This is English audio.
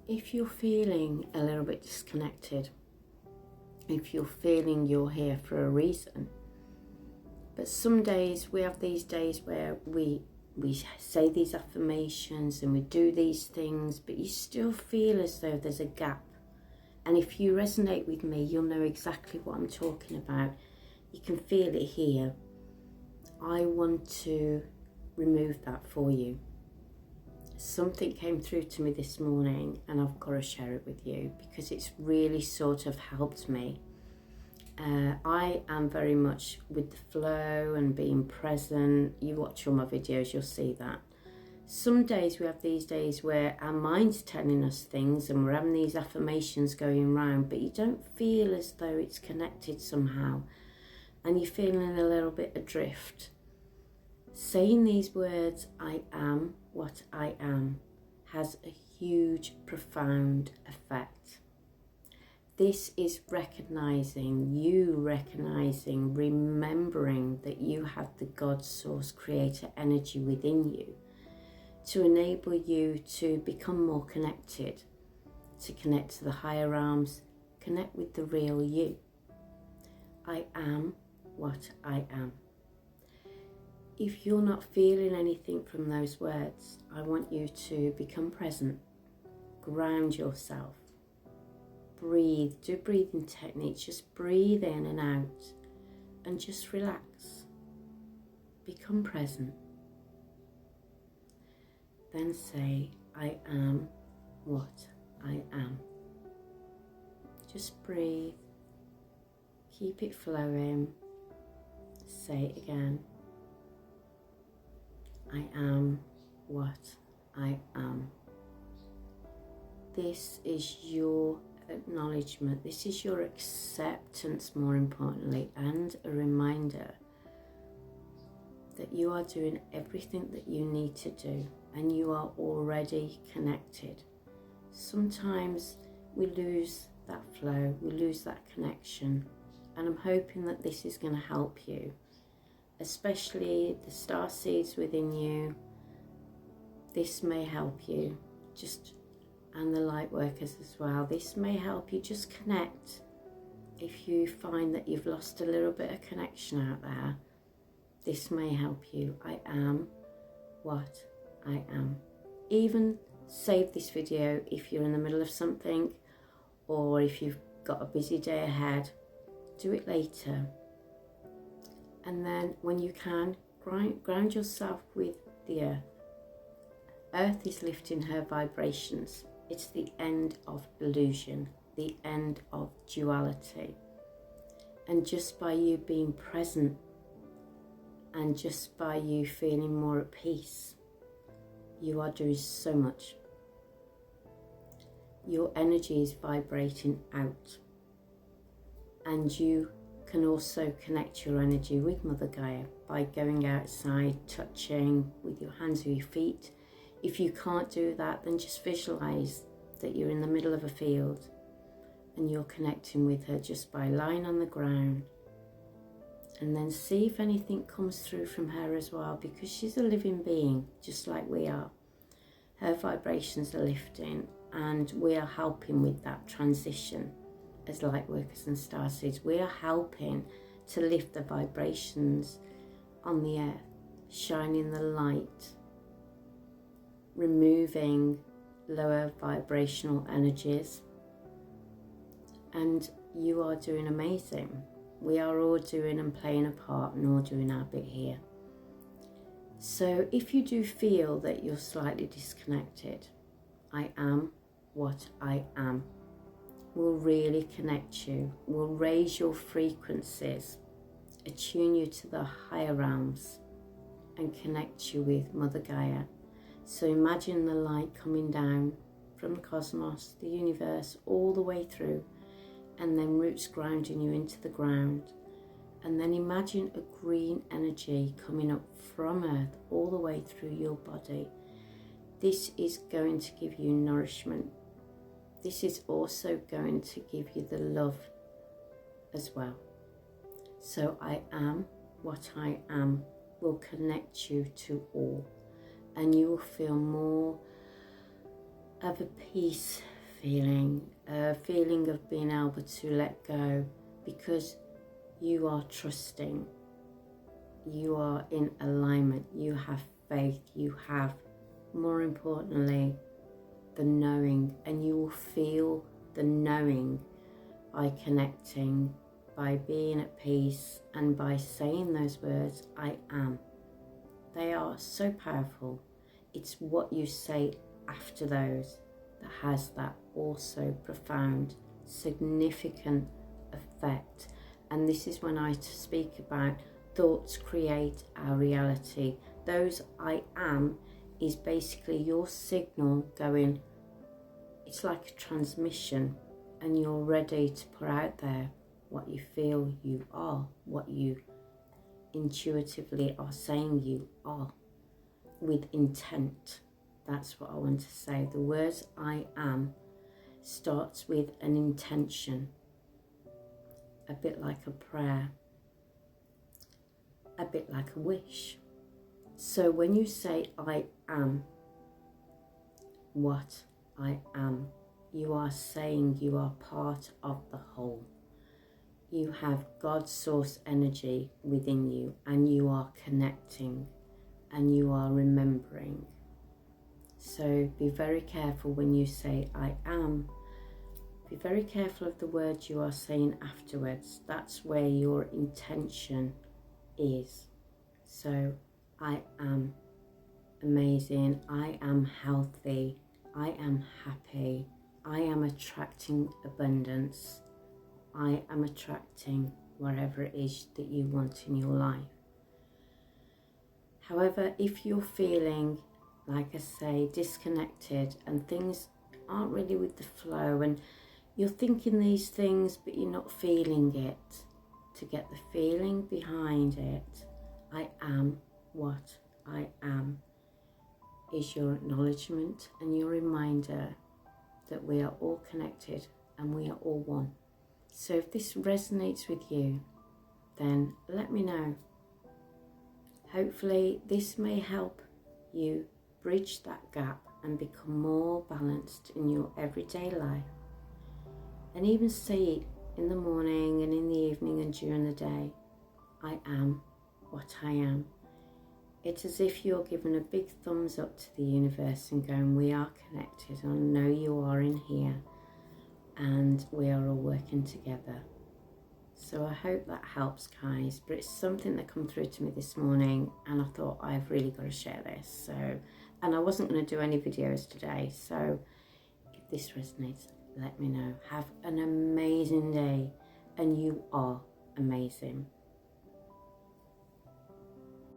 If you're feeling a little bit disconnected, if you're feeling you're here for a reason, but some days we have these days where we say these affirmations and we do these things, but you still feel as though there's a gap. And if you resonate with me, you'll know exactly what I'm talking about. You can feel it here. I want to remove that for you. Something came through to me this morning and I've got to share it with you because it's really sort of helped me. I am very much with the flow and being present. You watch all my videos, you'll see that. Some days we have these days where our mind's telling us things and we're having these affirmations going around, but you don't feel as though it's connected somehow and you're feeling a little bit adrift. Saying these words, I am what I am, has a huge, profound effect. This is recognizing, remembering that you have the God source creator energy within you to enable you to become more connected, to connect to the higher realms, connect with the real you. I am what I am. If you're not feeling anything from those words, I want you to become present, ground yourself, breathe, do breathing techniques, just breathe in and out and just relax, become present. Then say, I am what I am. Just breathe, keep it flowing, say it again. I am what I am. This is your acknowledgement, this is your acceptance, more importantly, and a reminder that you are doing everything that you need to do and you are already connected. Sometimes we lose that flow, we lose that connection, and I'm hoping that this is going to help you, especially the star seeds within you. This may help you, and the light workers as well. This may help you just connect. If you find that you've lost a little bit of connection out there, this may help you. I am what I am. Even save this video if you're in the middle of something or if you've got a busy day ahead. Do it later. And then when you can, ground yourself with the earth. Earth is lifting her vibrations. It's the end of illusion, the end of duality. And just by you being present and just by you feeling more at peace, you are doing so much. Your energy is vibrating out. And you can also connect your energy with Mother Gaia by going outside, touching with your hands or your feet. If you can't do that, then just visualize that you're in the middle of a field and you're connecting with her just by lying on the ground. And then see if anything comes through from her as well, because she's a living being, just like we are. Her vibrations are lifting and we are helping with that transition as light workers and starseeds. We are helping to lift the vibrations on the earth, shining the light, removing lower vibrational energies, and you are doing amazing. We are all doing and playing a part and all doing our bit here. So if you do feel that you're slightly disconnected, I am what I am will really connect you, will raise your frequencies, attune you to the higher realms and connect you with Mother Gaia. So imagine the light coming down from the cosmos, the universe, all the way through, and then roots grounding you into the ground. And then imagine a green energy coming up from Earth all the way through your body. This is going to give you nourishment. This is also going to give you the love as well. So I am what I am will connect you to all, and you will feel more of a peace feeling, a feeling of being able to let go, because you are trusting, you are in alignment, you have faith, you have, more importantly, the knowing, and you will feel the knowing by connecting, by being at peace, and by saying those words, I am. They are so powerful. It's what you say after those that has that also profound, significant effect. And this is when I speak about thoughts create our reality. Those I am is basically your signal going, it's like a transmission, and you're ready to put out there what you feel you are, what you intuitively are saying you are, with intent. That's what I want to say. The words I am starts with an intention, a bit like a prayer, a bit like a wish. So when you say I am what I am, you are saying you are part of the whole. You have God's source energy within you, and you are connecting, and you are remembering. So be very careful when you say I am. Be very careful of the words you are saying afterwards. That's where your intention is. So I am amazing, I am healthy, I am happy, I am attracting abundance, I am attracting whatever it is that you want in your life. However, if you're feeling, like I say, disconnected and things aren't really with the flow, and you're thinking these things but you're not feeling it, to get the feeling behind it, I am what I am, is your acknowledgement and your reminder that we are all connected and we are all one. So if this resonates with you, then let me know. Hopefully this may help you bridge that gap and become more balanced in your everyday life. And even say it in the morning and in the evening and during the day, I am what I am. It's as if you're giving a big thumbs up to the universe and going, we are connected, I know you are in here, and we are all working together. So I hope that helps, guys, but it's something that come through to me this morning, and I thought I've really got to share this. So, and I wasn't going to do any videos today, so if this resonates, let me know. Have an amazing day, and you are amazing.